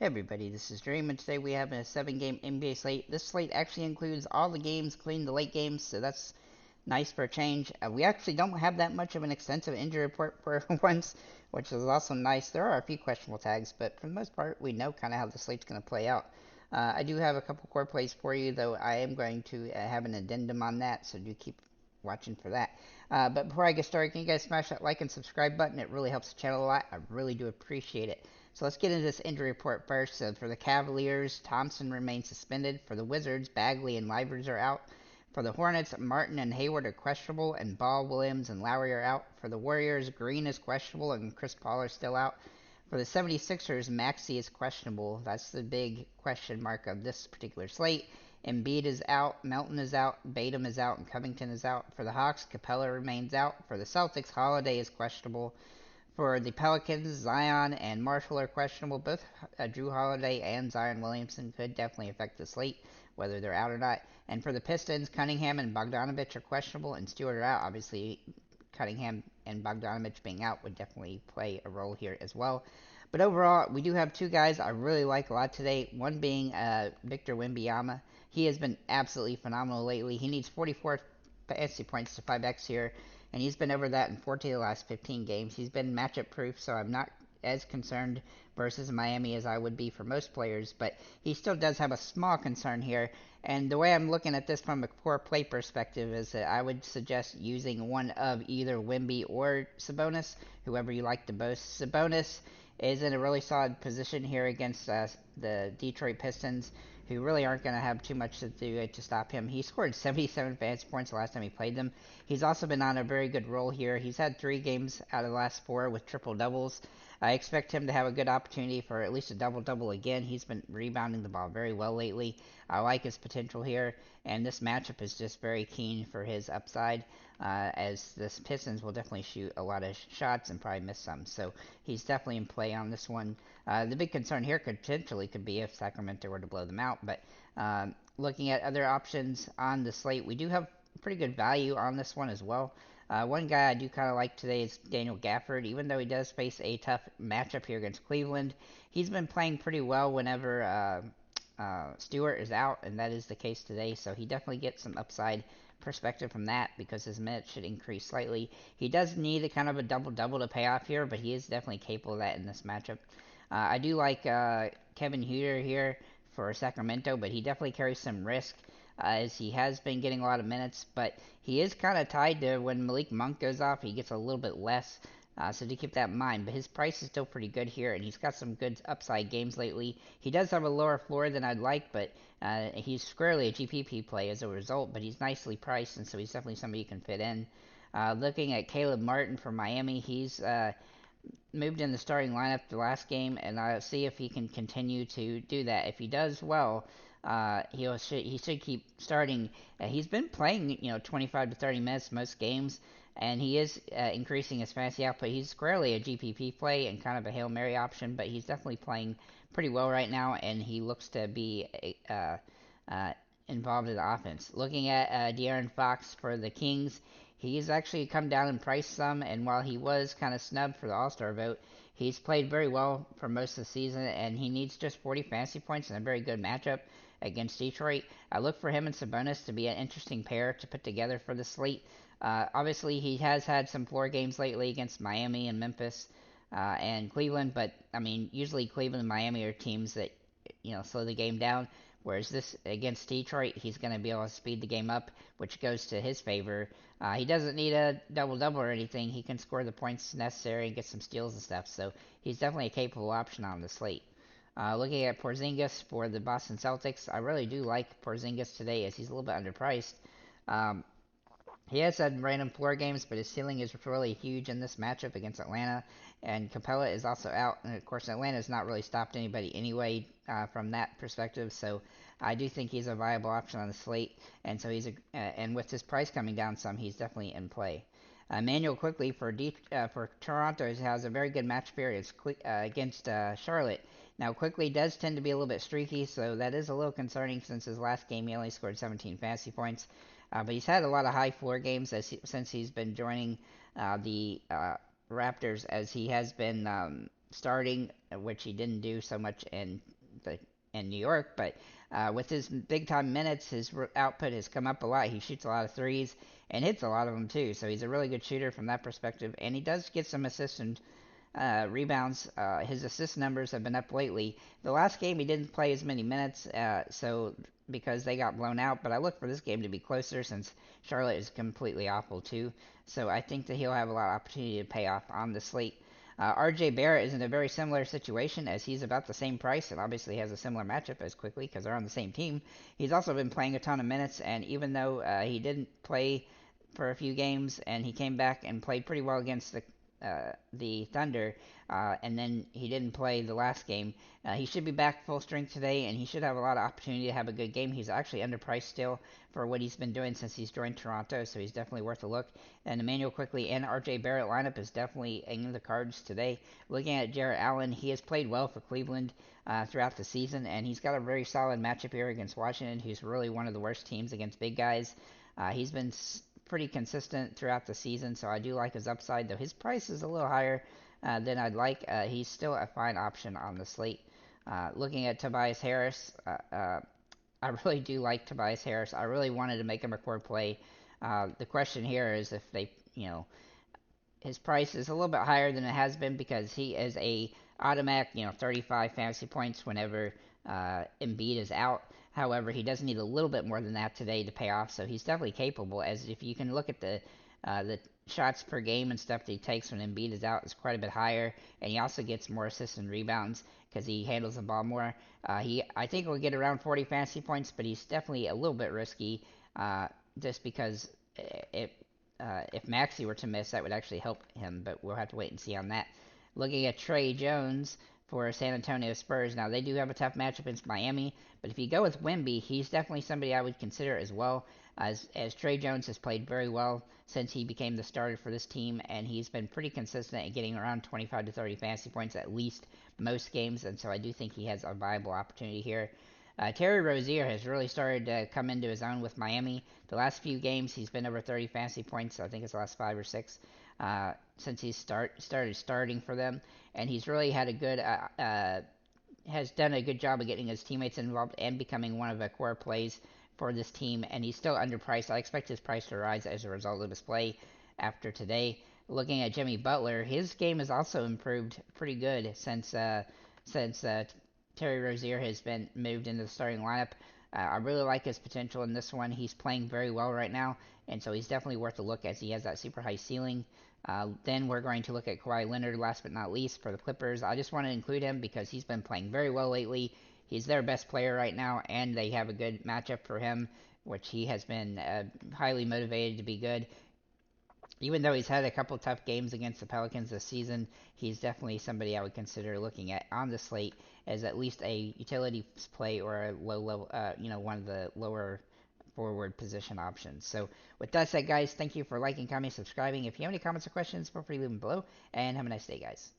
Hey everybody, this is Dream, and today we have a 7-game NBA slate. This slate actually includes all the games, including the late games, so that's nice for a change. We actually don't have that much of an extensive injury report for once, which is also nice. There are a few questionable tags, but for the most part, we know kind of how the slate's going to play out. I do have a couple core plays for you, though I am going to have an addendum on that, so do keep watching for that. But before I get started, can you guys smash that like and subscribe button? It really helps the channel a lot. I really do appreciate it. So let's get into this injury report first. So for the Cavaliers, Thompson remains suspended. For the Wizards, Bagley and Livers are out. For the Hornets, Martin and Hayward are questionable, and Ball, Williams, and Lowry are out. For the Warriors, Green is questionable, and Chris Paul are still out. For the 76ers, Maxey is questionable. That's the big question mark of this particular slate. Embiid is out, Melton is out, Batum is out, and Covington is out. For the Hawks, Capella remains out. For the Celtics, Holiday is questionable. For the Pelicans, Zion and Marshall are questionable. Both Drew Holiday and Zion Williamson could definitely affect the slate, whether they're out or not. And for the Pistons, Cunningham and Bogdanovich are questionable, and Stewart are out. Obviously, Cunningham and Bogdanovich being out would definitely play a role here as well. But overall, we do have two guys I really like a lot today. One being Victor Wembanyama. He has been absolutely phenomenal lately. He needs 44 fantasy points to 5x here, and he's been over that in 14 of the last 15 games. He's been matchup proof, so I'm not as concerned versus Miami as I would be for most players, but he still does have a small concern here. And the way I'm looking at this from a core play perspective is that I would suggest using one of either Wemby or Sabonis, whoever you like the most. Sabonis is in a really solid position here against the Detroit Pistons, who really aren't going to have too much to do to stop him. He scored 77 fantasy points the last time he played them. He's also been on a very good roll here. He's had 3 games out of the last 4 with triple doubles. I expect him to have a good opportunity for at least a double-double again. He's been rebounding the ball very well lately. I like his potential here, and this matchup is just very keen for his upside, as the Pistons will definitely shoot a lot of shots and probably miss some. So he's definitely in play on this one. The big concern here could be if Sacramento were to blow them out, but looking at other options on the slate, we do have pretty good value on this one as well. One guy I do kind of like today is Daniel Gafford. Even though he does face a tough matchup here against Cleveland, he's been playing pretty well whenever Stewart is out, and that is the case today. So he definitely gets some upside perspective from that because his minutes should increase slightly. He does need a kind of a double-double to pay off here, but he is definitely capable of that in this matchup. I do like Kevin Huter here for Sacramento, but he definitely carries some risk as he has been getting a lot of minutes, but he is kind of tied to when Malik Monk goes off, he gets a little bit less. So do keep that in mind. But his price is still pretty good here, and he's got some good upside games lately. He does have a lower floor than I'd like, but he's squarely a GPP play as a result. But he's nicely priced, and so he's definitely somebody you can fit in. Looking at Caleb Martin from Miami, he's moved in the starting lineup the last game, and I'll see if he can continue to do that. If he does well, he should keep starting. He's been playing 25 to 30 minutes most games, and he is increasing his fantasy output. He's squarely a GPP play and kind of a Hail Mary option, but he's definitely playing pretty well right now, and he looks to be uh, involved in the offense. Looking at De'Aaron Fox for the Kings, he's actually come down in price some, and while he was kind of snubbed for the All-Star vote, he's played very well for most of the season, and he needs just 40 fantasy points in a very good matchup against Detroit. I look for him and Sabonis to be an interesting pair to put together for the slate. Obviously, he has had some floor games lately against Miami and Memphis and Cleveland, but I mean, usually Cleveland and Miami are teams that slow the game down. Whereas this against Detroit, he's going to be able to speed the game up, which goes to his favor. He doesn't need a double-double or anything. He can score the points necessary and get some steals and stuff. So he's definitely a capable option on the slate. Looking at Porzingis for the Boston Celtics, I really do like Porzingis today as he's a little bit underpriced. Um, he has had random floor games, but his ceiling is really huge in this matchup against Atlanta. And Capella is also out. And of course, Atlanta has not really stopped anybody anyway from that perspective. So I do think he's a viable option on the slate. And so and with his price coming down some, he's definitely in play. Manuel Quickly for Toronto has a very good match period against Charlotte. Now, Quickly does tend to be a little bit streaky, so that is a little concerning since his last game he only scored 17 fantasy points. But he's had a lot of high floor games since he's been joining the Raptors, as he has been starting, which he didn't do so much the in New York. But with his big time minutes, his output has come up a lot. He shoots a lot of threes and hits a lot of them too. So he's a really good shooter from that perspective, and he does get some assists and rebounds. His assist numbers have been up lately. The last game he didn't play as many minutes, so because they got blown out. But I look for this game to be closer since Charlotte is completely awful too. So I think that he'll have a lot of opportunity to pay off on the slate. RJ Barrett is in a very similar situation as he's about the same price and obviously has a similar matchup as Quickly because they're on the same team. He's also been playing a ton of minutes, and even though he didn't play for a few games and he came back and played pretty well against the Thunder, and then he didn't play the last game. He should be back full strength today, and he should have a lot of opportunity to have a good game. He's actually underpriced still for what he's been doing since he's joined Toronto, so he's definitely worth a look. And Emmanuel Quickly and RJ Barrett lineup is definitely in the cards today. Looking at Jarrett Allen, he has played well for Cleveland throughout the season, and he's got a very solid matchup here against Washington, who's really one of the worst teams against big guys. He's been pretty consistent throughout the season, so I do like his upside, though his price is a little higher than I'd like. He's still a fine option on the slate. Looking at Tobias Harris, I really do like Tobias Harris. I really wanted to make him a core play. The question here is if they, his price is a little bit higher than it has been because he is a automatic, 35 fantasy points whenever Embiid is out. However, he does need a little bit more than that today to pay off, so he's definitely capable. As if you can look at the shots per game and stuff that he takes when Embiid is out is quite a bit higher, and he also gets more assists and rebounds because he handles the ball more. I think will get around 40 fantasy points, but he's definitely a little bit risky just because it if Maxey were to miss, that would actually help him, but we'll have to wait and see on that. Looking at Trey Jones for San Antonio Spurs. Now, they do have a tough matchup against Miami, but if you go with Wemby, he's definitely somebody I would consider as well, as Trey Jones has played very well since he became the starter for this team, and he's been pretty consistent at getting around 25 to 30 fantasy points at least most games, and so I do think he has a viable opportunity here. Terry Rozier has really started to come into his own with Miami. The last few games, he's been over 30 fantasy points. I think it's the last 5 or 6 since he started starting for them, and he's really had a good has done a good job of getting his teammates involved and becoming one of the core plays for this team. And he's still underpriced. I expect his price to rise as a result of his play after today. Looking at Jimmy Butler, his game has also improved pretty good since Terry Rozier has been moved into the starting lineup. I really like his potential in this one. He's playing very well right now, and so he's definitely worth a look as he has that super high ceiling. Then we're going to look at Kawhi Leonard, last but not least, for the Clippers. I just want to include him because he's been playing very well lately. He's their best player right now, and they have a good matchup for him, which he has been highly motivated to be good. Even though he's had a couple tough games against the Pelicans this season, he's definitely somebody I would consider looking at on the slate as at least a utility play or a low level, one of the lower forward position options. So with that said, guys, thank you for liking, commenting, subscribing. If you have any comments or questions, feel free to leave them below, and have a nice day, guys.